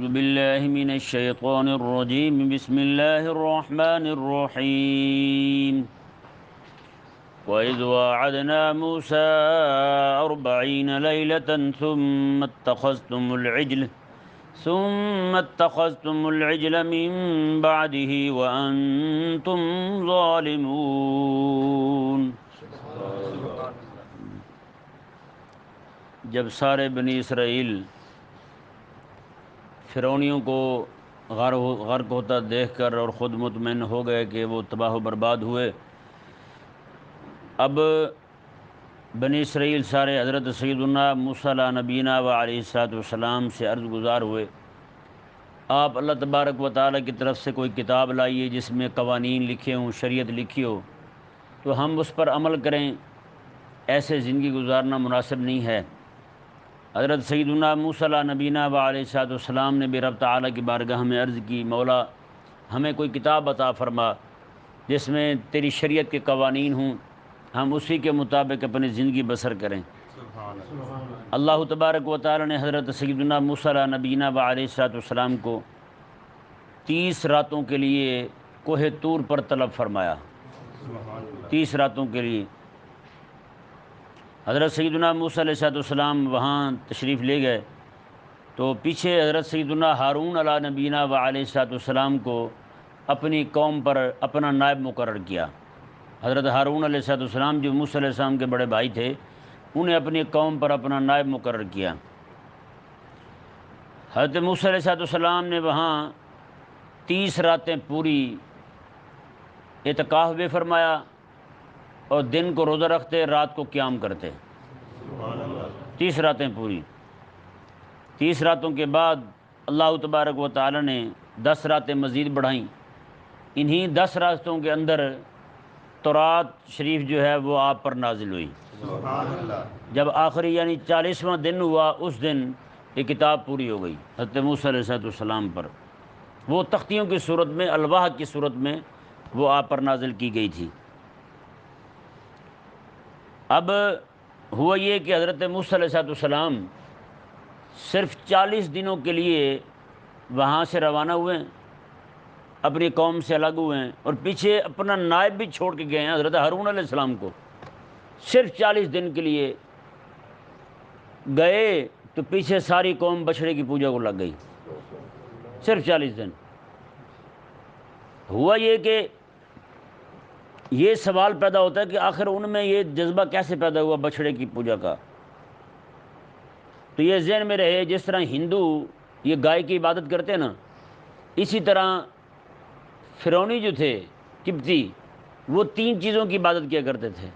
أعوذ بالله من الشيطان الرجيم بسم الله الرحمن الرحيم وإذ واعدنا موسى 40 ليلة ثم اتخذتم العجل من بعده وأنتم ظالمون۔ جب سارے بنی اسرائیل فرعونیوں کو غرق ہوتا دیکھ کر اور خود مطمئن ہو گئے کہ وہ تباہ و برباد ہوئے، اب بنی اسرائیل سارے حضرت سیدنا موسیٰ علیہ نبینا و علیہ السلام سے عرض گزار ہوئے، آپ اللہ تبارک و تعالیٰ کی طرف سے کوئی کتاب لائیے جس میں قوانین لکھے ہوں، شریعت لکھی ہو، تو ہم اس پر عمل کریں، ایسے زندگی گزارنا مناسب نہیں ہے۔ حضرت سیدنا موسیٰ علیہ نبینا و علیہ السلام نے بھی رب تعالیٰ کی بارگاہ میں عرض کی، مولا ہمیں کوئی کتاب عطا فرما جس میں تیری شریعت کے قوانین ہوں، ہم اسی کے مطابق اپنی زندگی بسر کریں۔ اللہ تبارک و تعالیٰ نے حضرت سیدنا موسیٰ علیہ نبینا و علیہ السلام کو 30 راتوں کے لیے کوہ طور پر طلب فرمایا، 30 راتوں کے لیے۔ حضرت سیدنا موسیٰ علیہ السلام وہاں تشریف لے گئے تو پیچھے حضرت سیدنا ہارون علیہ نبینا و علیہ السلام کو اپنی قوم پر اپنا نائب مقرر کیا۔ حضرت ہارون علیہ السلام جو موسیٰ علیہ السلام کے بڑے بھائی تھے، انہیں اپنی قوم پر اپنا نائب مقرر کیا۔ حضرت موسیٰ علیہ السلام نے وہاں 30 راتیں پوری اعتکاف بھی فرمایا اور دن کو روزہ رکھتے، رات کو قیام کرتے، 30 راتیں پوری۔ 30 راتوں کے بعد اللہ تبارک و تعالی نے 10 راتیں مزید بڑھائیں۔ انہی 10 راتوں کے اندر تورات شریف جو ہے وہ آپ پر نازل ہوئی۔ جب آخری یعنی 40واں دن ہوا، اس دن یہ کتاب پوری ہو گئی حضرت موسیٰ علیہ السلام پر۔ وہ تختیوں کی صورت میں، الواح کی صورت میں وہ آپ پر نازل کی گئی تھی۔ اب ہوا یہ کہ حضرت موسیٰ علیہ السلام صرف 40 دنوں کے لیے وہاں سے روانہ ہوئے، اپنی قوم سے الگ ہوئے ہیں، اور پیچھے اپنا نائب بھی چھوڑ کے گئے ہیں حضرت ہارون علیہ السلام کو۔ صرف 40 دن کے لیے گئے تو پیچھے ساری قوم بچھڑے کی پوجا کو لگ گئی، صرف 40 دن۔ ہوا یہ کہ یہ سوال پیدا ہوتا ہے کہ آخر ان میں یہ جذبہ کیسے پیدا ہوا بچھڑے کی پوجا کا؟ تو یہ ذہن میں رہے، جس طرح ہندو یہ گائے کی عبادت کرتے ہیں نا، اسی طرح فرعونی جو تھے قبطی، وہ 3 چیزوں کی عبادت کیا کرتے تھے۔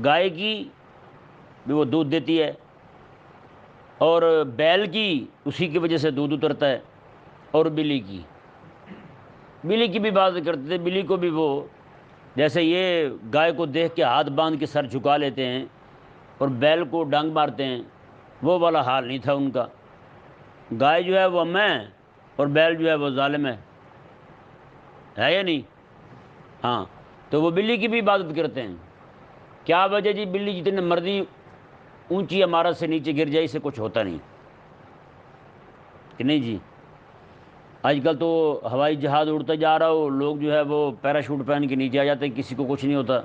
گائے کی بھی وہ دودھ دیتی ہے، اور بیل کی اسی کی وجہ سے دودھ اترتا ہے، اور بلی کی بھی عبادت کرتے تھے۔ بلی کو بھی وہ جیسے یہ گائے کو دیکھ کے ہاتھ باندھ کے سر جھکا لیتے ہیں اور بیل کو ڈانگ مارتے ہیں، وہ والا حال نہیں تھا ان کا۔ گائے جو ہے وہ میں اور بیل جو ہے وہ ظالم ہے یا نہیں؟ ہاں، تو وہ بلی کی بھی عبادت کرتے ہیں۔ کیا وجہ جی؟ بلی جتنے مرضی اونچی عمارت سے نیچے گر جائے، اسے کچھ ہوتا نہیں کہ نہیں جی؟ آج کل تو ہوائی جہاز اڑتا جا رہا ہو، لوگ جو ہے وہ پیراشوٹ پہن کے نیچے آ جاتے ہیں، کسی کو کچھ نہیں ہوتا۔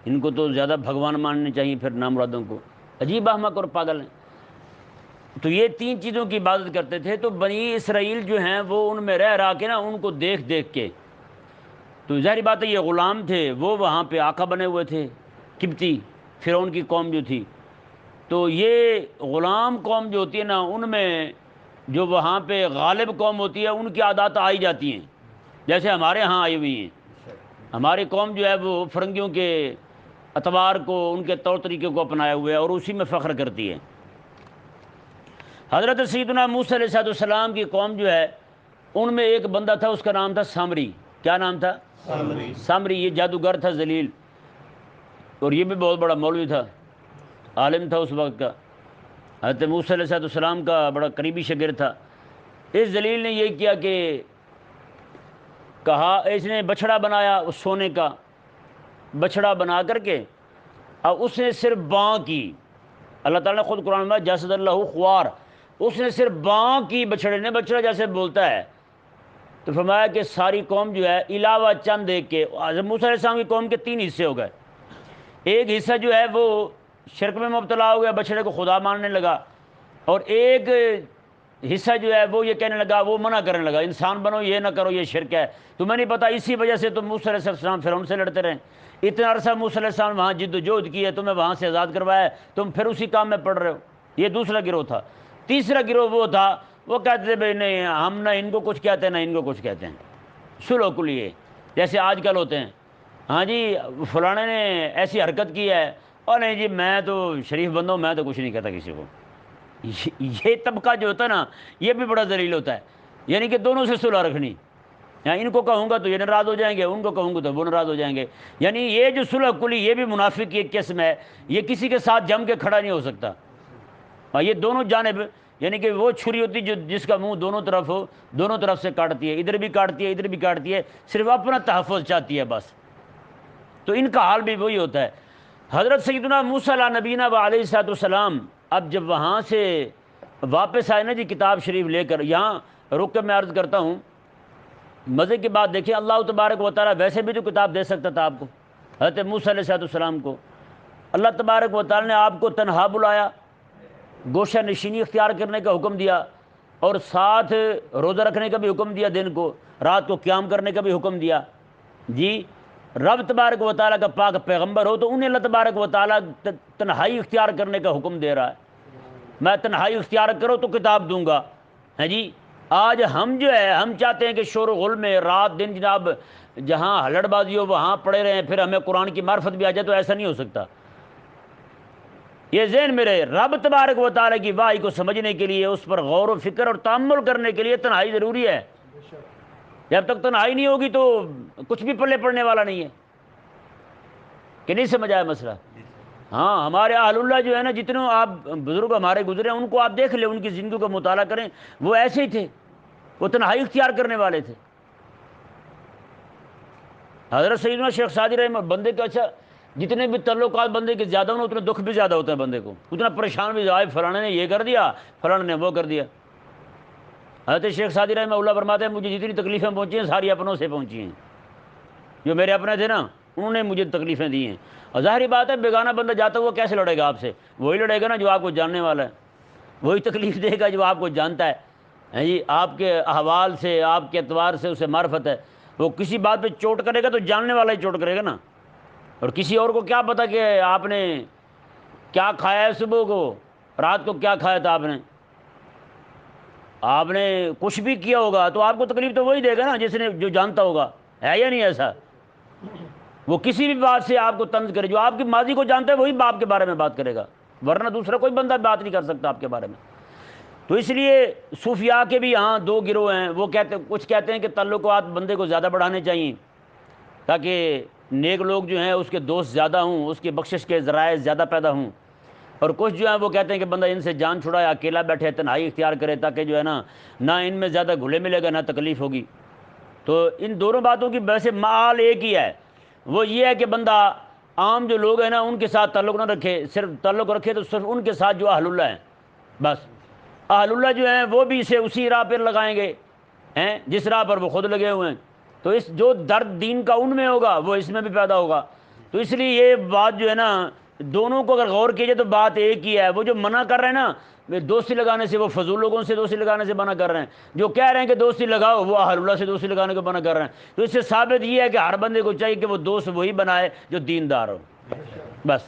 ان کو تو زیادہ بھگوان ماننے چاہیے پھر نامرادوں کو، عجیب احمق اور پاگل ہیں۔ تو یہ 3 چیزوں کی عبادت کرتے تھے۔ تو بنی اسرائیل جو ہیں وہ ان میں رہ کے نا، ان کو دیکھ کے، تو ظاہری بات ہے یہ غلام تھے، وہ وہاں پہ آقا بنے ہوئے تھے، قبطی فرعون کی قوم جو تھی۔ تو یہ غلام قوم جو ہوتی ہے نا، ان میں جو وہاں پہ غالب قوم ہوتی ہے، ان کی عادات آئی جاتی ہیں، جیسے ہمارے ہاں آئی ہوئی ہیں۔ ہماری قوم جو ہے وہ فرنگیوں کے اطوار کو، ان کے طور طریقے کو اپنائے ہوئے ہے اور اسی میں فخر کرتی ہے۔ حضرت سیدنا موسیٰ علیہ السلام کی قوم جو ہے، ان میں ایک بندہ تھا، اس کا نام تھا سامری۔ کیا نام تھا؟ سامری۔ یہ جادوگر تھا ذلیل، اور یہ بھی بہت بڑا مولوی تھا، عالم تھا اس وقت کا، حضرت موسیٰ علیہ السلام کا بڑا قریبی شاگرد تھا۔ اس ذلیل نے یہ کیا کہ کہا، اس نے بچھڑا بنایا، اس سونے کا بچھڑا بنا کر کے، اور اس نے صرف بان کی۔ اللہ تعالیٰ نے خود قرآن میں جسد اللہ خوار، اس نے صرف باں کی بچھڑے نے، بچڑا جیسے بولتا ہے، تو فرمایا کہ ساری قوم جو ہے علاوہ چند ایک کے، حضرت موسیٰ علیہ السلام کی قوم کے 3 حصے ہو گئے۔ ایک حصہ جو ہے وہ شرک میں مبتلا ہو گیا، بچڑے کو خدا ماننے لگا، اور ایک حصہ جو ہے وہ یہ کہنے لگا، وہ منع کرنے لگا، انسان بنو، یہ نہ کرو، یہ شرک ہے۔ تمہیں نہیں پتہ اسی وجہ سے تم موسیٰ علیہ السلام فرعون سے لڑتے رہے، اتنا عرصہ موسیٰ علیہ السلام وہاں جد و جہد کی ہے، تمہیں وہاں سے آزاد کروایا ہے، تم پھر اسی کام میں پڑ رہے ہو۔ یہ دوسرا گروہ تھا۔ تیسرا گروہ وہ تھا، وہ کہتے تھے بھائی نہیں، ہم نہ ان کو کچھ کہتے ہیں نہ ان کو کچھ کہتے ہیں، سلو کے لیے، جیسے آج کل ہوتے ہیں، ہاں جی فلانے نے ایسی حرکت کی ہے، اور نہیں جی میں تو شریف بندہ ہوں، میں تو کچھ نہیں کہتا کسی کو۔ یہ طبقہ جو ہوتا ہے نا، یہ بھی بڑا ذلیل ہوتا ہے، یعنی کہ دونوں سے صلح رکھنی، یعنی ان کو کہوں گا تو یہ ناراض ہو جائیں گے، ان کو کہوں گا تو وہ ناراض ہو جائیں گے، یعنی یہ جو صلح کلی، یہ بھی منافق کی ایک قسم ہے، یہ کسی کے ساتھ جم کے کھڑا نہیں ہو سکتا۔ اور یہ دونوں جانب، یعنی کہ وہ چھری ہوتی جو جس کا منہ دونوں طرف سے کاٹتی ہے، ادھر بھی کاٹتی ہے ادھر بھی کاٹتی ہے، صرف اپنا تحفظ چاہتی ہے بس۔ تو ان کا حال بھی وہی ہوتا ہے۔ حضرت سیدنا موسیٰ علیہ نبینا و علیہ الصلوۃ والسلام اب جب وہاں سے واپس آئے نا جی کتاب شریف لے کر، یہاں رک کے میں عرض کرتا ہوں، مزے کی بات دیکھیں، اللہ تبارک و تعالیٰ ویسے بھی تو کتاب دے سکتا تھا آپ کو، حضرت موسیٰ علیہ الصلوۃ والسلام کو اللہ تبارک و تعالیٰ نے آپ کو تنہا بلایا، گوشہ نشینی اختیار کرنے کا حکم دیا، اور ساتھ روزہ رکھنے کا بھی حکم دیا، دن کو رات کو قیام کرنے کا بھی حکم دیا۔ جی رب تبارک و تعالیٰ کا پاک پیغمبر ہو تو انہیں اللہ تبارک و تعالیٰ تنہائی اختیار کرنے کا حکم دے رہا ہے، میں تنہائی اختیار کرو تو کتاب دوں گا، ہے جی۔ آج ہم جو ہے ہم چاہتے ہیں کہ شور و غل میں رات دن جناب جہاں ہلڑ بازی ہو وہاں پڑے رہے ہیں، پھر ہمیں قرآن کی معرفت بھی آ جائے، تو ایسا نہیں ہو سکتا۔ یہ ذہن میں رہے، رب تبارک و تعالیٰ کی وحی کو سمجھنے کے لیے، اس پر غور و فکر اور تأمل کرنے کے لیے تنہائی ضروری ہے۔ جب تک تنہائی نہیں ہوگی تو کچھ بھی پلے پڑنے والا نہیں ہے۔ کہ نہیں سمجھ آیا مسئلہ؟ ہاں ہمارے اہل اللہ جو ہے نا، جتنے آپ بزرگ ہمارے گزرے ہیں ان کو آپ دیکھ لیں، ان کی زندگی کا مطالعہ کریں، وہ ایسے ہی تھے، وہ تنہائی اختیار کرنے والے تھے۔ حضرت سیدنا شیخ سعدی رحمہ بندے کا، اچھا جتنے بھی تعلقات بندے کے زیادہ ہونا اتنے دکھ بھی زیادہ ہوتا ہے بندے کو، اتنا پریشان بھی، آئے فلانے نے یہ کر دیا، فلانے نے وہ کر دیا۔ حضرت شیخ سعدی رحمہ اللہ فرماتے ہیں مجھے جتنی تکلیفیں پہنچی ہیں ساری اپنوں سے پہنچی ہیں، جو میرے اپنے تھے نا انہوں نے مجھے تکلیفیں دی ہیں۔ اور ظاہری بات ہے بیگانہ بندہ جاتا ہوا کیسے لڑے گا آپ سے؟ وہی لڑے گا نا جو آپ کو جاننے والا ہے، وہی تکلیف دے گا جو آپ کو جانتا ہے جی، آپ کے احوال سے، آپ کے اعتبار سے اسے معرفت ہے۔ وہ کسی بات پہ چوٹ کرے گا تو جاننے والا ہی چوٹ کرے گا نا، اور کسی اور کو کیا پتہ کہ آپ نے کیا کھایا ہے، صبح کو رات کو کیا کھایا تھا آپ نے کچھ بھی کیا ہوگا تو آپ کو تکلیف تو وہی دے گا نا جس نے، جو جانتا ہوگا، ہے یا نہیں ایسا؟ وہ کسی بھی بات سے آپ کو طنز کرے، جو آپ کی ماضی کو جانتا ہے وہی باپ کے بارے میں بات کرے گا، ورنہ دوسرا کوئی بندہ بات نہیں کر سکتا آپ کے بارے میں۔ تو اس لیے صوفیاء کے بھی یہاں 2 گروہ ہیں، وہ کچھ کہتے ہیں کہ تعلقات بندے کو زیادہ بڑھانے چاہیے تاکہ نیک لوگ جو ہیں اس کے دوست زیادہ ہوں، اس کے بخشش کے ذرائع زیادہ پیدا ہوں، اور کچھ جو ہیں وہ کہتے ہیں کہ بندہ ان سے جان چھڑائے، اکیلا بیٹھے، تنہائی اختیار کرے، تاکہ جو ہے نا نہ ان میں زیادہ گھلے ملے گا نہ تکلیف ہوگی۔ تو ان دونوں باتوں کی ویسے مآل ایک ہی ہے، وہ یہ ہے کہ بندہ عام جو لوگ ہیں نا ان کے ساتھ تعلق نہ رکھے، صرف تعلق رکھے تو صرف ان کے ساتھ جو اہل اللہ ہیں، بس اہل اللہ جو ہیں وہ بھی اسے اسی راہ پر لگائیں گے ہیں جس راہ پر وہ خود لگے ہوئے ہیں، تو اس جو درد دین کا ان میں ہوگا وہ اس میں بھی پیدا ہوگا۔ تو اس لیے یہ بات جو ہے نا دونوں کو اگر غور کیجئے تو بات ایک ہی ہے۔ وہ جو منع کر رہے ہیں نا دوستی لگانے سے، وہ فضول لوگوں سے دوستی لگانے سے منع کر رہے ہیں، جو کہہ رہے ہیں کہ دوستی لگاؤ وہ اہل اللہ سے دوستی لگانے کو منع کر رہے ہیں۔ تو اس سے ثابت یہ ہے کہ ہر بندے کو چاہیے کہ وہ دوست وہی بنائے جو دیندار ہو، بس۔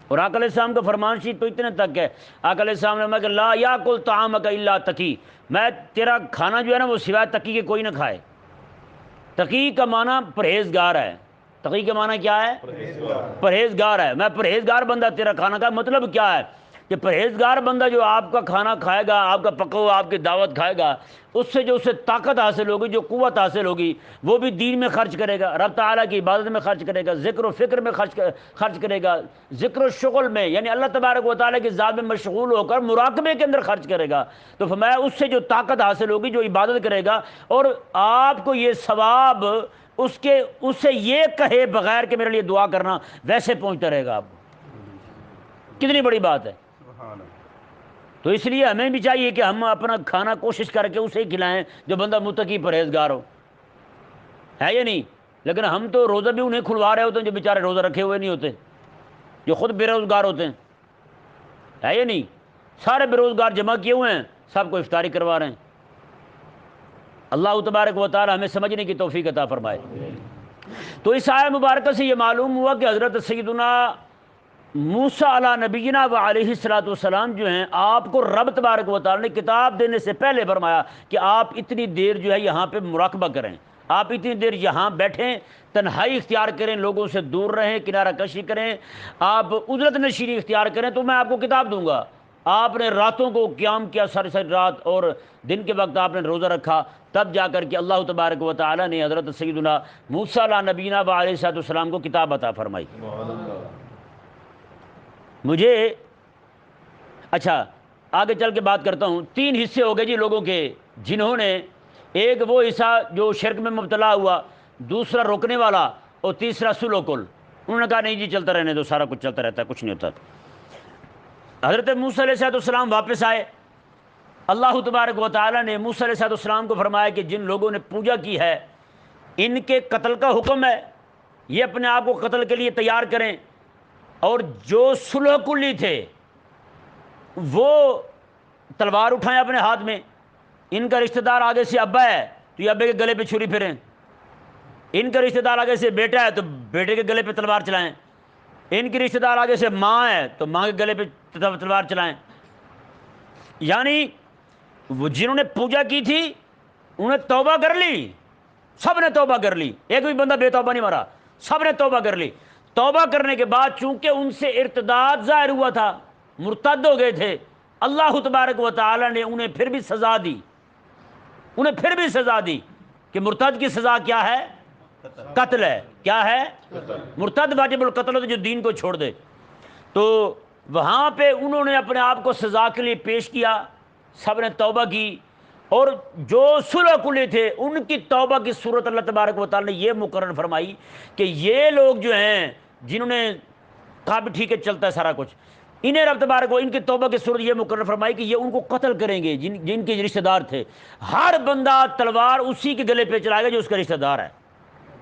اور آقا علیہ السلام کا فرمان شریف تو اتنے تک ہے، آقا علیہ السلام نے کہ لا یاکل طعامک الا تقی، میں تیرا کھانا جو ہے نا وہ سوائے تقی کے کوئی نہ کھائے۔ تقی کا معنی پرہیزگار ہے، تقی کا معنی کیا ہے؟ پرہیزگار ہے، میں پرہیزگار بندہ تیرا کھانا کا مطلب کیا ہے کہ پرہیزگار بندہ جو آپ کا کھانا کھائے گا، آپ کا پکا ہوا آپ کی دعوت کھائے گا، اس سے جو اسے طاقت حاصل ہوگی، جو قوت حاصل ہوگی، وہ بھی دین میں خرچ کرے گا، رب تعالیٰ کی عبادت میں خرچ کرے گا، ذکر و فکر میں خرچ کرے گا، ذکر و شغل میں، یعنی اللہ تبارک و تعالیٰ کی ذات میں مشغول ہو کر مراقبے کے اندر خرچ کرے گا۔ تو فرمایا اس سے جو طاقت حاصل ہوگی، جو عبادت کرے گا، اور آپ کو یہ ثواب اس سے یہ کہے بغیر کہ میرے لیے دعا کرنا، ویسے پہنچتا رہے گا آپ کو۔ کتنی بڑی بات ہے۔ تو اس لیے ہمیں بھی چاہیے کہ ہم اپنا کھانا کوشش کر کے اسے کھلائیں جو بندہ متقی پرہیزگار ہو، ہے یا نہیں؟ لیکن ہم تو روزہ بھی انہیں کھلوا رہے ہوتے ہیں جو بیچارے روزہ رکھے ہوئے نہیں ہوتے، جو خود بے روزگار ہوتے ہیں، ہے یا نہیں؟ سارے بے روزگار جمع کیے ہوئے ہیں، سب کو افطاری کروا رہے ہیں۔ اللہ تبارک و تعالی ہمیں سمجھنے کی توفیق عطا فرمائے۔ تو اس آیت مبارکہ سے یہ معلوم ہوا کہ حضرت سیدنا موسیٰ علی نبینا و علیہ الصلوۃ والسلام جو ہیں، آپ کو رب تبارک و تعالی نے کتاب دینے سے پہلے فرمایا کہ آپ اتنی دیر جو ہے یہاں پہ مراقبہ کریں، آپ اتنی دیر یہاں بیٹھیں، تنہائی اختیار کریں، لوگوں سے دور رہیں، کنارہ کشی کریں، آپ عزلت نشینی اختیار کریں، تو میں آپ کو کتاب دوں گا۔ آپ نے راتوں کو قیام کیا، ساری ساری رات، اور دن کے وقت آپ نے روزہ رکھا، تب جا کر کے اللہ تبارک و تعالی نے حضرت سیدنا موسیٰ علی نبینا و علیہ الصلوۃ والسلام کو کتاب عطا فرمائی۔ مجھے اچھا آگے چل کے بات کرتا ہوں۔ 3 حصے ہو گئے جی لوگوں کے، جنہوں نے، ایک وہ حصہ جو شرک میں مبتلا ہوا، دوسرا روکنے والا، اور تیسرا سلوکل۔ انہوں نے کہا نہیں جی چلتا رہنے دو، سارا کچھ چلتا رہتا ہے، کچھ نہیں ہوتا۔ حضرت موسیٰ علیہ السلام واپس آئے، اللہ تبارک و تعالی نے موسیٰ علیہ السلام کو فرمایا کہ جن لوگوں نے پوجا کی ہے ان کے قتل کا حکم ہے، یہ اپنے آپ کو قتل کے لیے تیار کریں، اور جو صلح کلی تھے وہ تلوار اٹھائیں اپنے ہاتھ میں، ان کا رشتہ دار آگے سے ابا ہے تو یہ ابے کے گلے پہ چھری پھریں، ان کا رشتہ دار آگے سے بیٹا ہے تو بیٹے کے گلے پہ تلوار چلائیں، ان کی رشتہ دار آگے سے ماں ہے تو ماں کے گلے پہ تلوار چلائیں۔ یعنی وہ جنہوں نے پوجا کی تھی انہوں نے توبہ کر لی، سب نے توبہ کر لی، ایک بھی بندہ بے توبہ نہیں مرا، سب نے توبہ کر لی۔ توبہ کرنے کے بعد چونکہ ان سے ارتداد ظاہر ہوا تھا، مرتد ہو گئے تھے، اللہ تبارک و تعالی نے انہیں پھر بھی سزا دی، انہیں پھر بھی سزا دی کہ مرتد کی سزا کیا ہے؟ قتل ہے۔ کیا ہے؟ مرتد واجب القتل ہے جو دین کو چھوڑ دے۔ تو وہاں پہ انہوں نے اپنے آپ کو سزا کے لیے پیش کیا، سب نے توبہ کی، اور جو صلح کلی تھے ان کی توبہ کی صورت اللہ تبارک و تعالی نے یہ مقرر فرمائی کہ یہ لوگ جو ہیں جنہوں نے کہا بھی ٹھیک ہے چلتا ہے سارا کچھ، انہیں رب تبارک و ان کی توبہ کی صورت یہ مقرر فرمائی کہ یہ ان کو قتل کریں گے جن کے رشتہ دار تھے۔ ہر بندہ تلوار اسی کے گلے پہ چلائے گا جو اس کا رشتہ دار ہے،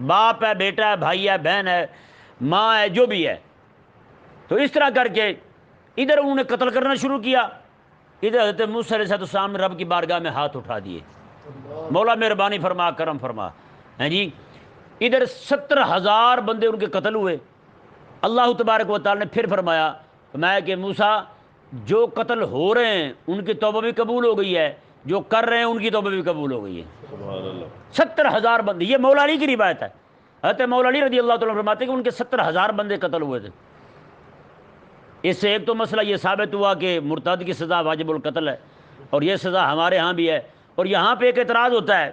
باپ ہے، بیٹا ہے، بھائی ہے، بہن ہے، ماں ہے، جو بھی ہے۔ تو اس طرح کر کے ادھر انہوں نے قتل کرنا شروع کیا، ادھر حضرت موسیٰ علیہ السلام نے رب کی بارگاہ میں ہاتھ اٹھا دیے، مولا مہربانی فرما، کرم فرما، ہیں جی۔ ادھر 70,000 بندے ان کے قتل ہوئے۔ اللہ تبارک و تعالی نے پھر فرمایا کہ موسیٰ جو قتل ہو رہے ہیں ان کی توبہ بھی قبول ہو گئی ہے، جو کر رہے ہیں ان کی توبہ بھی قبول ہو گئی ہے۔ 70,000 بندے، یہ مولا علی کی روایت ہے، حضرت مولا علی رضی اللہ تعالیٰ فرماتے ہیں کہ ان کے 70,000 بندے قتل ہوئے تھے۔ اس سے ایک تو مسئلہ یہ ثابت ہوا کہ مرتد کی سزا واجب القتل ہے، اور یہ سزا ہمارے ہاں بھی ہے۔ اور یہاں پہ ایک اعتراض ہوتا ہے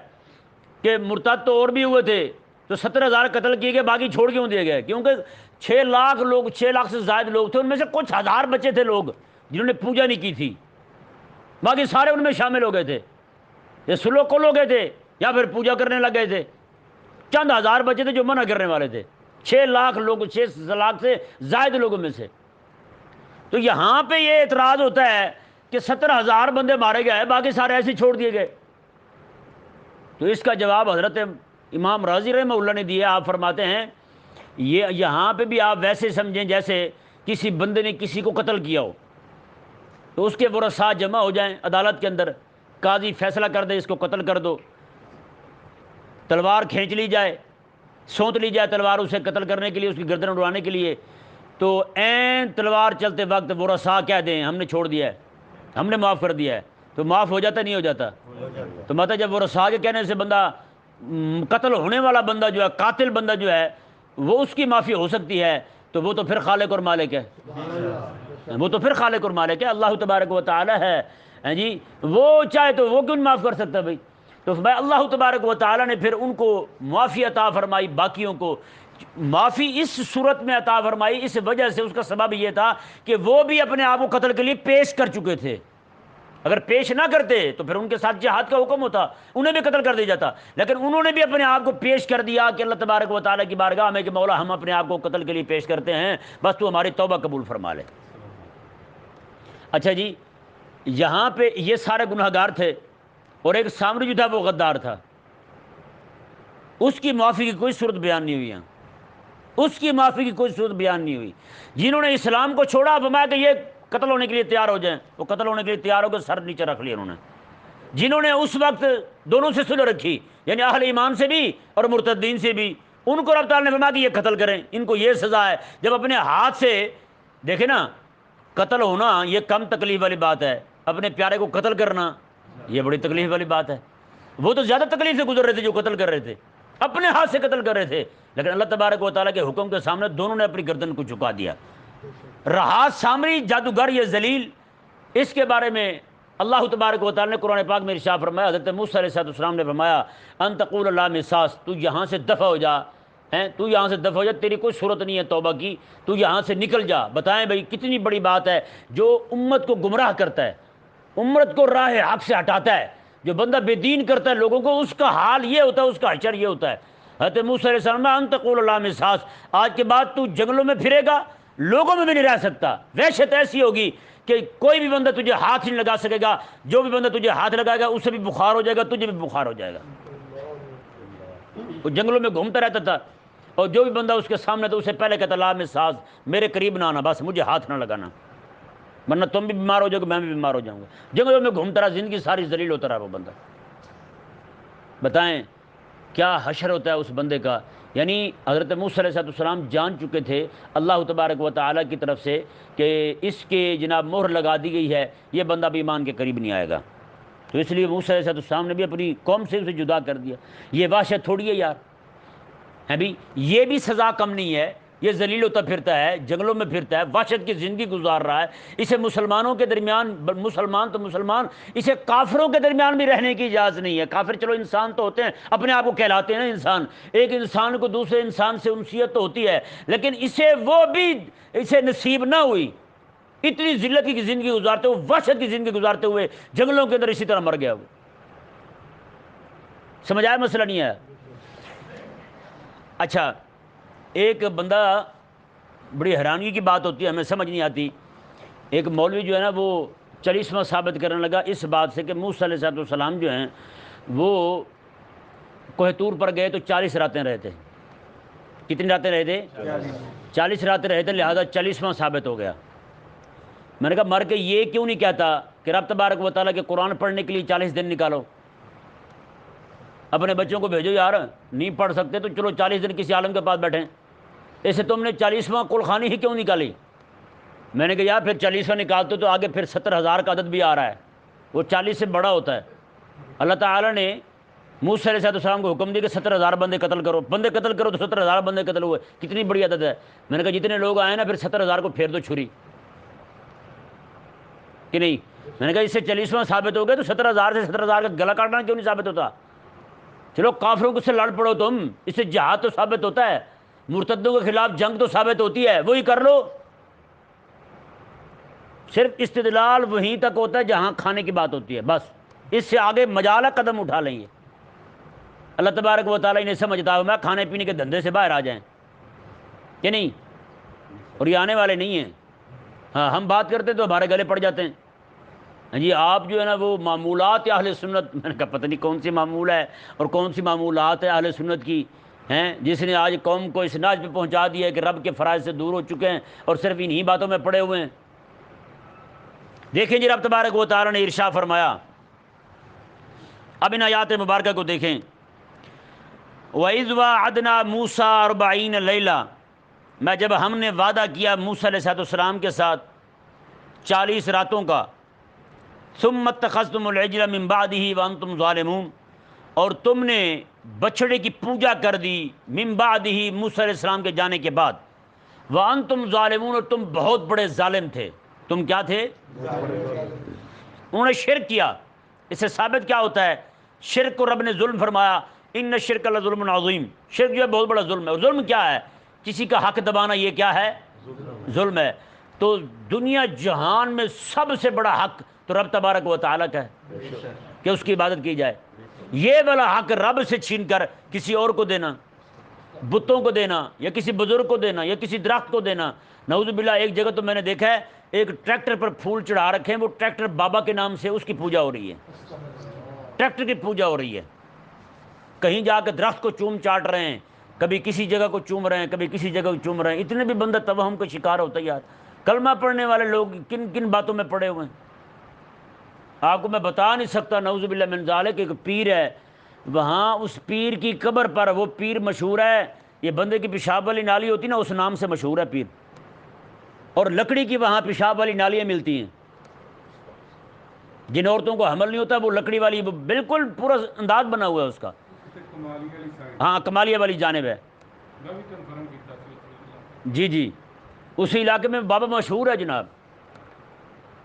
کہ مرتد تو اور بھی ہوئے تھے، تو 70,000 قتل کیے گئے، باقی چھوڑ کیوں دیے گئے؟ کیونکہ 6 لاکھ لوگ، 6 لاکھ سے زائد لوگ تھے، ان میں سے کچھ ہزار بچے تھے لوگ جنہوں نے پوجا نہیں کی تھی، باقی سارے ان میں شامل ہو گئے تھے، یہ سلوکل ہو گئے تھے یا پھر پوجا کرنے لگ گئے تھے۔ چند ہزار بچے تھے جو منع کرنے والے تھے، 6 لاکھ لوگ، 6 لاکھ سے زائد لوگوں میں سے۔ تو یہاں پہ یہ اعتراض ہوتا ہے کہ 70,000 بندے مارے گئے، باقی سارے ایسے چھوڑ دیے گئے۔ تو اس کا جواب حضرت امام راضی رحمہ اللہ نے دیا۔ آپ فرماتے ہیں یہ یہاں پہ بھی آپ ویسے سمجھیں جیسے کسی بندے نے کسی کو قتل کیا ہو، تو اس کے ورثاء جمع ہو جائیں عدالت کے اندر، قاضی فیصلہ کر دے اس کو قتل کر دو، تلوار کھینچ لی جائے، سونت لی جائے تلوار اسے قتل کرنے کے لیے، اس کی گردن اڑانے کے لیے، تو عین تلوار چلتے وقت ورثاء کہہ دیں ہم نے چھوڑ دیا ہے، ہم نے معاف کر دیا ہے، تو معاف ہو جاتا نہیں ہو جاتا؟ تو مطلب جب ورثاء کے کہنے سے بندہ، قتل ہونے والا بندہ جو ہے، قاتل بندہ جو ہے، وہ اس کی معافی ہو سکتی ہے، تو وہ تو پھر خالق اور مالک ہے، وہ تو پھر خالق اور مالک ہے، اللہ تبارک و تعالی ہے جی، وہ چاہے تو وہ کیوں نہیں معاف کر سکتا بھائی؟ تو اللہ تبارک و تعالی نے پھر ان کو معافی عطا فرمائی، باقیوں کو معافی اس صورت میں عطا فرمائی، اس وجہ سے اس کا سبب یہ تھا کہ وہ بھی اپنے آپ کو قتل کے لیے پیش کر چکے تھے، اگر پیش نہ کرتے تو پھر ان کے ساتھ جہاد کا حکم ہوتا، انہیں بھی قتل کر دیا جاتا، لیکن انہوں نے بھی اپنے آپ کو پیش کر دیا کہ اللہ تبارک و تعالیٰ کی بارگاہ میں کہ مولا ہم اپنے آپ کو قتل کے لیے پیش کرتے ہیں، بس تو ہماری توبہ قبول فرما لے۔ اچھا جی، یہاں پہ یہ سارے گناہ گار تھے، اور ایک سامری جو تھا وہ غدار تھا، اس کی معافی کی کوئی صورت بیان نہیں ہوئی یہاں، اس کی معافی کی کوئی صورت بیان نہیں ہوئی۔ جنہوں نے اسلام کو چھوڑا، فرمایا کہ یہ قتل ہونے کے لیے تیار ہو جائیں، وہ قتل ہونے کے لیے تیار ہو کے سر نیچے رکھ لیا انہوں نے۔ جنہوں نے اس وقت دونوں سے صلح رکھی، یعنی اہل ایمان سے بھی اور مرتدین سے بھی، ان کو رب تعالیٰ نے فرمایا کہ یہ قتل کریں، ان کو یہ سزا ہے۔ جب اپنے ہاتھ سے دیکھیں نا، قتل ہونا یہ کم تکلیف والی بات ہے، اپنے پیارے کو قتل کرنا یہ بڑی تکلیف والی بات ہے۔ وہ تو زیادہ تکلیف سے گزر رہے تھے جو قتل کر رہے تھے، اپنے ہاتھ سے قتل کر رہے تھے، لیکن اللہ تبارک و تعالیٰ کے حکم کے سامنے دونوں نے اپنی گردن کو جھکا دیا۔ رہا سامری جادوگر یہ ذلیل، اس کے بارے میں اللہ تبارک و تعالیٰ نے قرآن پاک میں ارشاد فرمایا، حضرت موسیٰ علیہ السلام نے فرمایا ان تقول لا مساس، تو یہاں سے دفع ہو جا، تو یہاں سے دفع ہو جا، تیری کوئی صورت نہیں ہے توبہ کی، تو یہاں سے نکل جا۔ بتائیں بھائی کتنی بڑی بات ہے، جو امت کو گمراہ کرتا ہے، امت کو راہ حق سے ہٹاتا ہے، جو بندہ بے دین کرتا ہے لوگوں کو، اس کا حال یہ ہوتا ہے، اس کا حشر یہ ہوتا ہے۔ حضرت موسیٰ علیہ السلام ان تقول لا مساس، آج کے بعد تو جنگلوں میں پھرے گا، لوگوں میں بھی نہیں رہ سکتا، وحشت ایسی ہوگی کہ کوئی بھی بندہ تجھے ہاتھ نہیں لگا سکے گا، جو بھی بندہ تجھے ہاتھ لگائے گا اسے بھی بخار ہو جائے گا، تجھے بھی بخار ہو جائے گا۔ وہ جنگلوں میں گھومتا رہتا تھا، اور جو بھی بندہ اس کے سامنے تھا اسے پہلے کہتا لا مساس، میرے قریب نہ آنا، بس مجھے ہاتھ نہ لگانا، ورنہ تم بھی بیمار ہو جاؤ گے، میں بھی بیمار ہو جاؤں گا۔ جنگلوں میں گھومتا رہا، زندگی ساری ذلیل ہوتا رہا وہ بندہ۔ بتائیں کیا حشر ہوتا ہے اس بندے کا۔ یعنی حضرت موسیٰ علیہ السلام جان چکے تھے اللہ تبارک و تعالیٰ کی طرف سے کہ اس کے جناب مہر لگا دی گئی ہے، یہ بندہ بھی ایمان کے قریب نہیں آئے گا، تو اس لیے موسیٰ علیہ السلام نے بھی اپنی قوم سے اسے جدا کر دیا۔ یہ وحشت تھوڑی ہے یار، ہے بھی، یہ بھی سزا کم نہیں ہے، یہ ذلیل ہوتا پھرتا ہے، جنگلوں میں پھرتا ہے، وحشت کی زندگی گزار رہا ہے، اسے مسلمانوں کے درمیان، مسلمان تو مسلمان، اسے کافروں کے درمیان بھی رہنے کی اجازت نہیں ہے۔ کافر چلو انسان تو ہوتے ہیں، اپنے آپ کو کہلاتے ہیں نا انسان، ایک انسان کو دوسرے انسان سے انسیت تو ہوتی ہے، لیکن اسے وہ بھی اسے نصیب نہ ہوئی، اتنی ذلت کی زندگی گزارتے ہوئے، وحشت کی زندگی گزارتے ہوئے جنگلوں کے اندر اسی طرح مر گیا وہ۔ سمجھ آیا مسئلہ نہیں ہے؟ اچھا، ایک بندہ، بڑی حیرانی کی بات ہوتی ہے، ہمیں سمجھ نہیں آتی، ایک مولوی جو ہے نا وہ 40واں ثابت کرنے لگا اس بات سے کہ موسیٰ علیہ السلام جو ہیں وہ کوہ طور پر گئے تو 40 راتیں رہے تھے۔ کتنی راتیں رہے تھے؟ 40 راتیں رہے تھے، لہذا 40واں ثابت ہو گیا۔ میں نے کہا مر کے یہ کیوں نہیں کہتا کہ رب تبارک و تعالیٰ کے قرآن پڑھنے کے لیے 40 دن نکالو، اپنے بچوں کو بھیجو، یار نہیں پڑھ سکتے تو چلو 40 دن کسی عالم کے پاس بیٹھیں، ایسے تم نے 40واں کل خوانی ہی کیوں نکالی؟ میں نے کہا یار پھر 40واں نکالتے تو آگے پھر 70,000 کا عدد بھی آ رہا ہے، وہ 40 سے بڑا ہوتا ہے۔ اللہ تعالیٰ نے موسیٰ علیہ السلام کو حکم دیا کہ 70,000 بندے قتل کرو، بندے قتل کرو تو 70,000 بندے قتل ہوئے، کتنی بڑی عدد ہے۔ میں نے کہا جتنے لوگ آئے نا پھر 70,000 کو پھیر دو چھری، کہ نہیں؟ میں نے کہا اس سے 40واں ثابت ہو گیا تو 70,000 سے 70,000 کا گلا کاٹنا کیوں نہیں ثابت ہوتا؟ چلو کافروں سے لڑ پڑو تم، اس سے جہاد تو ثابت ہوتا ہے، مرتدوں کے خلاف جنگ تو ثابت ہوتی ہے، وہی کر لو۔ صرف استدلال وہیں تک ہوتا ہے جہاں کھانے کی بات ہوتی ہے، بس اس سے آگے مجال ہے قدم اٹھا لیں گے۔ اللہ تبارک و تعالیٰ انہیں سمجھتا ہے میں کھانے پینے کے دھندے سے باہر آ جائیں کہ نہیں، اور یہ آنے والے نہیں ہیں۔ ہاں ہم بات کرتے تو ہمارے گلے پڑ جاتے ہیں۔ ہاں جی، آپ جو ہے نا وہ معمولات اہل سنت، میں نے کہا پتہ نہیں کون سی معمول ہے اور کون سی معمولات ہے اہل سنت کی ہیں، جس نے آج قوم کو اس ناج پہ پہنچا دیا ہے کہ رب کے فرائض سے دور ہو چکے ہیں اور صرف انہی باتوں میں پڑے ہوئے ہیں۔ دیکھیں جی رب تبارک و تعالیٰ نے ارشاد فرمایا، اب ان آیات مبارکہ کو دیکھیں، وَإِذْ وَعَدْنَا مُوسَىٰ 40 لَيْلَةً، میں جب ہم نے وعدہ کیا موسیٰ علیہ السلام کے ساتھ 40 راتوں کا، ثُمَّ اتَّخَذْتُمُ الْعِجْلَ مِن بَعْدِهِ وَأَنْتُمْ ظَالِمُونَ، اور تم نے بچڑے کی پوجا کر دی من بعدہ، موسیٰ علیہ السلام کے جانے کے بعد، وَأَنْتُمْ ظَالِمُونَ، اور تم بہت بڑے ظالم تھے۔ تم کیا تھے؟ انہوں نے شرک کیا۔ اس سے ثابت کیا ہوتا ہے؟ شرک کو رب نے ظلم فرمایا، ان الشرک لظلم عظیم، شرک جو ہے بہت بڑا ظلم ہے۔ ظلم کیا ہے؟ کسی کا حق دبانا، یہ کیا ہے؟ ظلم ہے۔ تو دنیا جہان میں سب سے بڑا حق تو رب تبارک و تعالیٰ کا ہے کہ اس کی عبادت کی جائے۔ یہ والا حق رب سے چھین کر کسی اور کو دینا، بتوں کو دینا، یا کسی بزرگ کو دینا، یا کسی درخت کو دینا، نعوذ باللہ۔ ایک جگہ تو میں نے دیکھا ہے ایک ٹریکٹر پر پھول چڑھا رکھے ہیں، وہ ٹریکٹر بابا کے نام سے اس کی پوجا ہو رہی ہے، ٹریکٹر کی پوجا ہو رہی ہے۔ کہیں جا کے درخت کو چوم چاٹ رہے ہیں، کبھی کسی جگہ کو چوم رہے ہیں، کبھی کسی جگہ کو چوم رہے ہیں۔ اتنے بھی بندہ توہم کا شکار ہوتا ہے یار۔ کلمہ پڑھنے والے لوگ کن کن باتوں میں پڑے ہوئے ہیں آپ کو میں بتا نہیں سکتا۔ نعوذ باللہ من ذالک، ایک پیر ہے وہاں، اس پیر کی قبر پر، وہ پیر مشہور ہے، یہ بندے کی پیشاب والی نالی ہوتی نا، اس نام سے مشہور ہے پیر، اور لکڑی کی وہاں پیشاب والی نالیاں ملتی ہیں۔ جن عورتوں کو حمل نہیں ہوتا وہ لکڑی والی، وہ بالکل پورا انداز بنا ہوا ہے اس کا۔ ہاں کمالیہ والی جانب ہے، جی جی، اسی علاقے میں بابا مشہور ہے جناب۔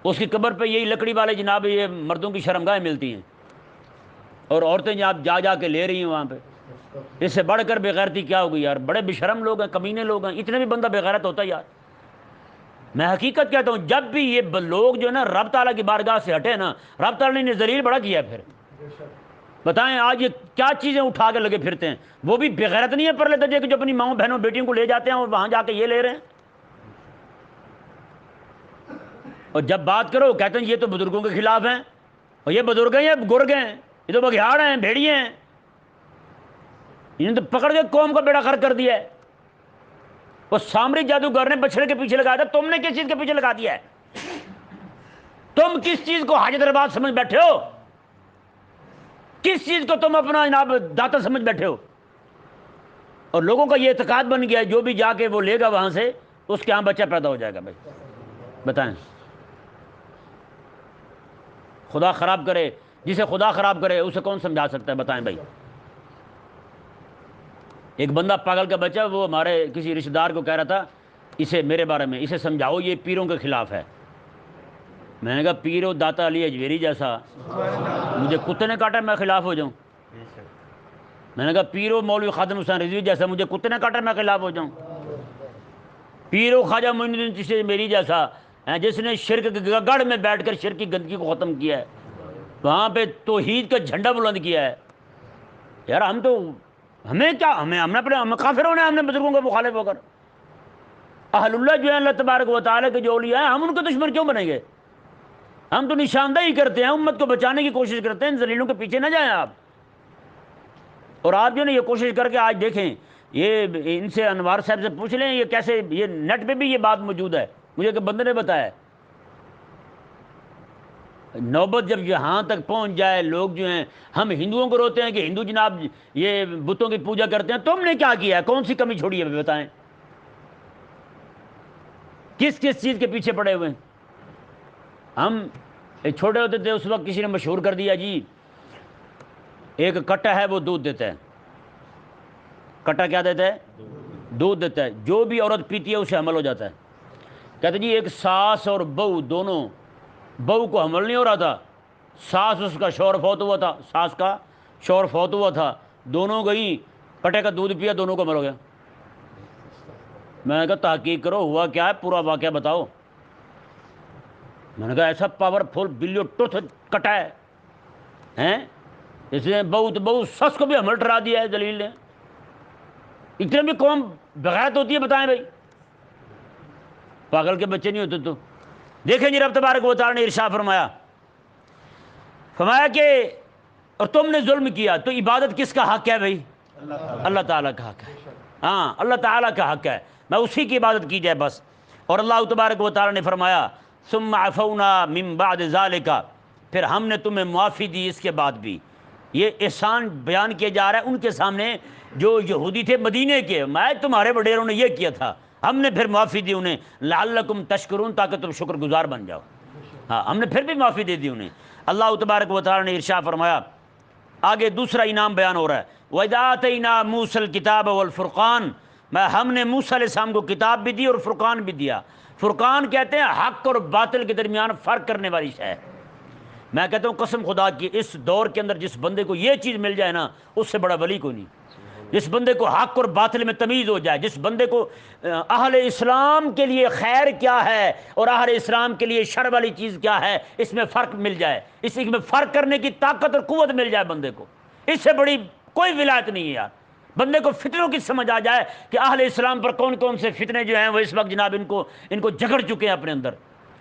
اس کی قبر پہ یہی لکڑی والے جناب یہ مردوں کی شرمگاہیں ملتی ہیں، اور عورتیں جناب جا جا کے لے رہی ہیں وہاں پہ۔ اس سے بڑھ کر بےغیرتی کیا ہوگی یار؟ بڑے بےشرم لوگ ہیں، کمینے لوگ ہیں، اتنے بھی بندہ بےغیرت ہوتا ہے یار؟ میں حقیقت کہتا ہوں، جب بھی یہ لوگ جو ہے نا رب تعالیٰ کی بارگاہ سے ہٹے نا، رب تعالیٰ نے ذلیل بڑا کیا ہے۔ پھر بتائیں آج یہ کیا چیزیں اٹھا کے لگے پھرتے ہیں؟ وہ بھی بےغیرت نہیں ہے پرلے درجے کہ جو اپنی ماؤں بہنوں بیٹیوں کو لے جاتے ہیں اور وہاں جا کے یہ لے رہے ہیں، اور جب بات کرو کہتے ہیں یہ تو بزرگوں کے خلاف ہیں، اور یہ بزرگ ہیں، یہ گرگ ہیں، یہ تو بگھیاڑ ہیں، بھیڑیے ہیں، انہوں نے تو پکڑ کے قوم کا بیڑا غرق کر دیا ہے۔ وہ سامری جادوگر نے بچڑے کے پیچھے لگایا تھا، تم نے کس چیز کے پیچھے لگا دیا ہے؟ تم کس چیز کو حاجت رباد سمجھ بیٹھے ہو؟ کس چیز کو تم اپنا جناب داتا سمجھ بیٹھے ہو؟ اور لوگوں کا یہ اعتقاد بن گیا ہے جو بھی جا کے وہ لے گا وہاں سے اس کے یہاں بچہ پیدا ہو جائے گا۔ بھائی بتائیں، خدا خراب کرے، جسے خدا خراب کرے اسے کون سمجھا سکتا ہے؟ بتائیں بھائی۔ ایک بندہ پاگل کا بچہ، وہ ہمارے کسی رشتہ دار کو کہہ رہا تھا اسے میرے بارے میں، اسے سمجھاؤ یہ پیروں کے خلاف ہے۔ میں نے کہا پیر و داتا علی اجویری جیسا مجھے کتے نے کاٹا میں خلاف ہو جاؤں؟ میں نے کہا پیر و مولوی خادم حسین رضوی جیسا مجھے کتے نے کاٹا میں خلاف ہو جاؤں؟ پیر و خواجہ معین الدین چشتی میری جیسا جس نے شرک کے گڑھ میں بیٹھ کر شرک کی گندگی کو ختم کیا ہے، وہاں پہ توحید کا جھنڈا بلند کیا ہے۔ یار ہم تو ہمیں کیا، ہمیں اپنے ہم کافر ہونا ہے، ہم نے بزرگوں کا مخالف ہو کر؟ اہل اللہ جو ہے اللہ تبارک و تعالیٰ کے جو اولیاء ہیں، ہم ان کے دشمن کیوں بنیں گے؟ ہم تو نشاندہی کرتے ہیں، امت کو بچانے کی کوشش کرتے ہیں، ان ذلیلوں کے پیچھے نہ جائیں آپ۔ اور آپ جو ہے نا یہ کوشش کر کے آج دیکھیں، یہ ان سے انوار صاحب سے پوچھ لیں یہ کیسے، یہ نیٹ پہ بھی یہ بات موجود ہے، مجھے کہ بندے نے بتایا۔ نوبت جب یہاں تک پہنچ جائے، لوگ جو ہیں ہم ہندوؤں کو روتے ہیں کہ ہندو جناب یہ بتوں کی پوجا کرتے ہیں، تم نے کیا کیا ہے؟ کون سی کمی چھوڑی ہے بتائیں؟ کس کس چیز کے پیچھے پڑے ہوئے ہیں؟ ہم چھوٹے ہوتے تھے اس وقت کسی نے مشہور کر دیا جی ایک کٹا ہے وہ دودھ دیتا ہے۔ کٹا کیا دیتا ہے؟ دودھ دیتا ہے۔ جو بھی عورت پیتی ہے اسے حمل ہو جاتا ہے۔ کہتے جی ایک ساس اور بہو دونوں، بہو کو حمل نہیں ہو رہا تھا، ساس اس کا شوہر فوت ہوا تھا، ساس کا شوہر فوت ہوا تھا، دونوں گئی کٹے کا دودھ پیا، دونوں کو حمل ہو گیا۔ میں نے کہا تحقیق کرو ہوا کیا ہے، پورا واقعہ بتاؤ۔ میں نے کہا ایسا پاورفل بلیو ٹوتھ کٹا ہے، اس نے بہو سس کو بھی حمل ٹھہرا دیا ہے ذلیل نے۔ اتنے بھی قوم بغیرت ہوتی ہے؟ بتائیں بھائی، پاگل کے بچے نہیں ہوتے تو؟ دیکھیں جی رب تبارک و تعالیٰ نے ارشاد فرمایا کہ اور تم نے ظلم کیا، تو عبادت کس کا حق ہے بھائی؟ اللہ تعالیٰ کا حق ہے۔ ہاں اللہ تعالیٰ کا حق ہے، میں اسی کی عبادت کی جائے بس۔ اور اللہ تبارک و تعالیٰ نے فرمایا ثم عفونا من بعد ذالک، پھر ہم نے تمہیں معافی دی اس کے بعد بھی۔ یہ احسان بیان کیا جا رہا ہے ان کے سامنے جو یہودی تھے مدینے کے، میں تمہارے وڈیروں نے یہ کیا تھا، ہم نے پھر معافی دی انہیں، لعلکم تشکرون، تاکہ تم شکر گزار بن جاؤ۔ ہاں ہم نے پھر بھی معافی دے دی انہیں۔ اللہ تبارک و تعالیٰ نے ارشاد فرمایا، آگے دوسرا انعام بیان ہو رہا ہے، وَإِذَا آتَيْنَا مُوسَى الْكِتَابَ وَالْفُرْقَانَ، میں ہم نے موسیٰ علیہ السلام کو کتاب بھی دی اور فرقان بھی دیا۔ فرقان کہتے ہیں حق اور باطل کے درمیان فرق کرنے والی شے۔ میں کہتا ہوں قسم خدا کی اس دور کے اندر جس بندے کو یہ چیز مل جائے نا اس سے بڑا ولی کوئی نہیں۔ جس بندے کو حق اور باطل میں تمیز ہو جائے، جس بندے کو اہل اسلام کے لیے خیر کیا ہے اور اہل اسلام کے لیے شر والی چیز کیا ہے اس میں فرق مل جائے، اس میں فرق کرنے کی طاقت اور قوت مل جائے بندے کو، اس سے بڑی کوئی ولایت نہیں ہے یار۔ بندے کو فتنوں کی سمجھ آ جائے کہ اہل اسلام پر کون کون سے فتنے جو ہیں وہ اس وقت جناب ان کو جگڑ چکے ہیں اپنے اندر۔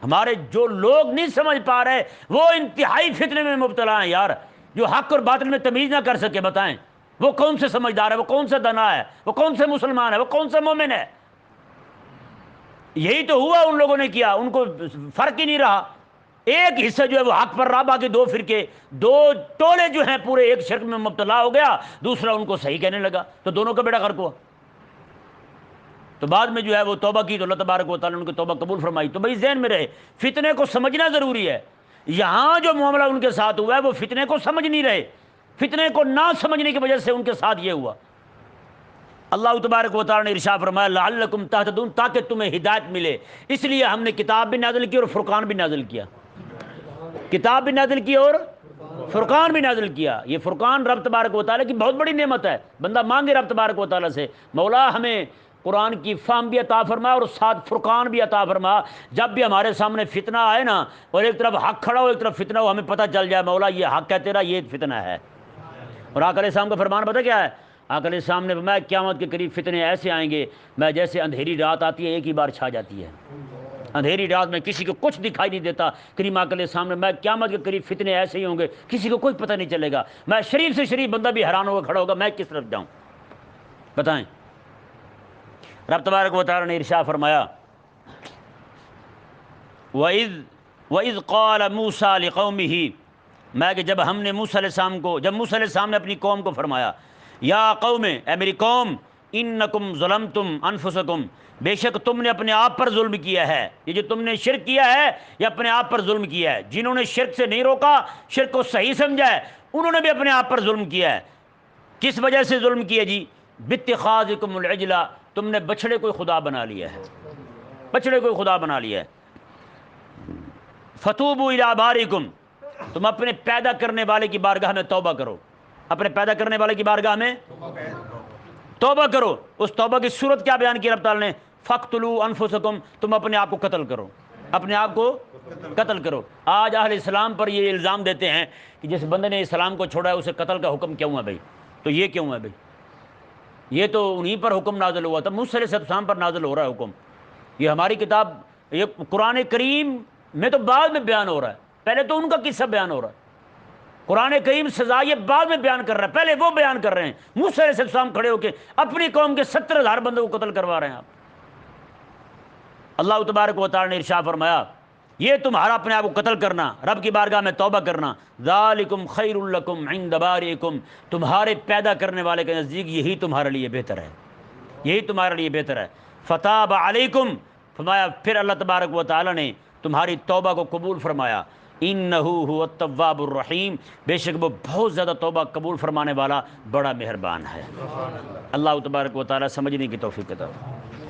ہمارے جو لوگ نہیں سمجھ پا رہے وہ انتہائی فتنے میں مبتلا ہیں یار. جو حق اور باطل میں تمیز نہ کر سکے، بتائیں وہ کون سے سمجھدار ہے، وہ کون سا دنا ہے، وہ کون سے مسلمان ہے، وہ کون سا مومن ہے؟ یہی تو ہوا ان لوگوں نے کیا، ان کو فرق ہی نہیں رہا. ایک حصہ جو ہے وہ حق پر رہا، باقی دو فرقے، دو ٹولے جو ہیں پورے ایک شرک میں مبتلا ہو گیا، دوسرا ان کو صحیح کہنے لگا، تو دونوں کا بیڑا غرق ہوا. تو بعد میں جو ہے وہ توبہ کی تو اللہ تبارک و تعالیٰ نے ان کی توبہ قبول فرمائی. تو بھائی ذہن میں رہے فتنے کو سمجھنا ضروری ہے. یہاں جو معاملہ ان کے ساتھ ہوا ہے وہ فتنے کو سمجھ نہیں رہے، فتنے کو نہ سمجھنے کی وجہ سے ان کے ساتھ یہ ہوا. اللہ تبارک و تعالیٰ نے ارشاد فرمایا لعلکم تہتدون، تاکہ تمہیں ہدایت ملے. اس لیے ہم نے کتاب بھی نازل کی اور فرقان بھی نازل کیا. کتاب بھی نازل کی اور فرقان بھی نازل کیا. یہ فرقان رب تبارک و تعالیٰ کی بہت بڑی نعمت ہے. بندہ مانگے رب تبارک و تعالیٰ سے مولا ہمیں قرآن کی فہم بھی عطا فرما اور ساتھ فرقان بھی عطا فرما. جب بھی ہمارے سامنے فتنہ آئے نا، اور ایک طرف حق کھڑا ہو ایک طرف فتنہ ہو، ہمیں پتہ چل جائے مولا یہ حق ہے تیرا، یہ فتنہ ہے. اور آقا علیہ السلام کا فرمان پتہ کیا ہے؟ آقا علیہ السلام نے فرمایا قیامت کے قریب فتنے ایسے آئیں گے میں جیسے اندھیری رات آتی ہے ایک ہی بار چھا جاتی ہے. اندھیری رات میں کسی کو کچھ دکھائی نہیں دیتا. کریم آقا علیہ السلام نے میں قیامت کے قریب فتنے ایسے ہی ہوں گے کسی کو کوئی پتہ نہیں چلے گا. میں شریف سے شریف بندہ بھی حیران ہوگا کھڑا ہوگا میں کس طرف جاؤں. بتائیں. رب تبارک و تعالیٰ نے ارشاد فرمایا وَإِذْ قَالَ مُوسَىٰ لِقَوْمِهِ، میں کہ جب ہم نے موسیٰ علیہ السلام کو، جب موسیٰ علیہ السلام نے اپنی قوم کو فرمایا یا قوم، اے میری قوم، انکم ظلمتم انفسکم، بے شک تم نے اپنے آپ پر ظلم کیا ہے. یہ جو تم نے شرک کیا ہے یہ اپنے آپ پر ظلم کیا ہے. جنہوں نے شرک سے نہیں روکا، شرک کو صحیح سمجھا ہے، انہوں نے بھی اپنے آپ پر ظلم کیا ہے. کس وجہ سے ظلم کیا جی؟ باتخاذکم العجل، تم نے بچڑے کوئی خدا بنا لیا ہے، بچڑے کوئی خدا بنا لیا ہے. فتوبوا الی بارئکم، تم اپنے پیدا کرنے والے کی بارگاہ میں توبہ کرو، اپنے پیدا کرنے والے کی بارگاہ میں توبہ کرو. اس توبہ کی صورت کیا بیان کی رب تعالیٰ نے؟ فقتلوا انفسکم، تم اپنے آپ کو قتل کرو، اپنے آپ کو قتل کرو. آج اہل اسلام پر یہ الزام دیتے ہیں کہ جس بندے نے اسلام کو چھوڑا ہے اسے قتل کا حکم کیوں ہے بھائی؟ تو یہ کیوں ہے بھائی؟ یہ تو انہی پر حکم نازل ہوا تھا، موسیٰ علیہ السلام پر نازل ہو رہا ہے حکم. یہ ہماری کتاب، یہ قرآن کریم میں تو بعد میں بیان ہو رہا ہے، پہلے تو ان کا قصہ بیان ہو رہا ہے. قرآن کریم سزا یہ بعد میں بیان کر رہا ہے، پہلے وہ بیان کر رہے ہیں. موسیٰ علیہ السلام کھڑے ہو کے اپنی قوم کے 70,000 بندوں کو قتل کروا رہے ہیں آپ. اللہ تبارک و تعالیٰ نے ارشاد فرمایا یہ تمہارا اپنے آپ کو قتل کرنا، رب کی بارگاہ میں توبہ کرنا، ذالکم خیر لکم عند بارئکم، تمہارے پیدا کرنے والے کے نزدیک یہی تمہارے لیے بہتر ہے، یہی تمہارے لیے بہتر ہے. فتاب علیکم، فرمایا پھر اللہ تبارک و تعالیٰ نے تمہاری توبہ کو قبول فرمایا. انہ هو التواب الرحیم، بے شک وہ بہت زیادہ توبہ قبول فرمانے والا بڑا مہربان ہے. اللہ تبارک و تعالیٰ سمجھنے کی توفیق عطا فرمائے.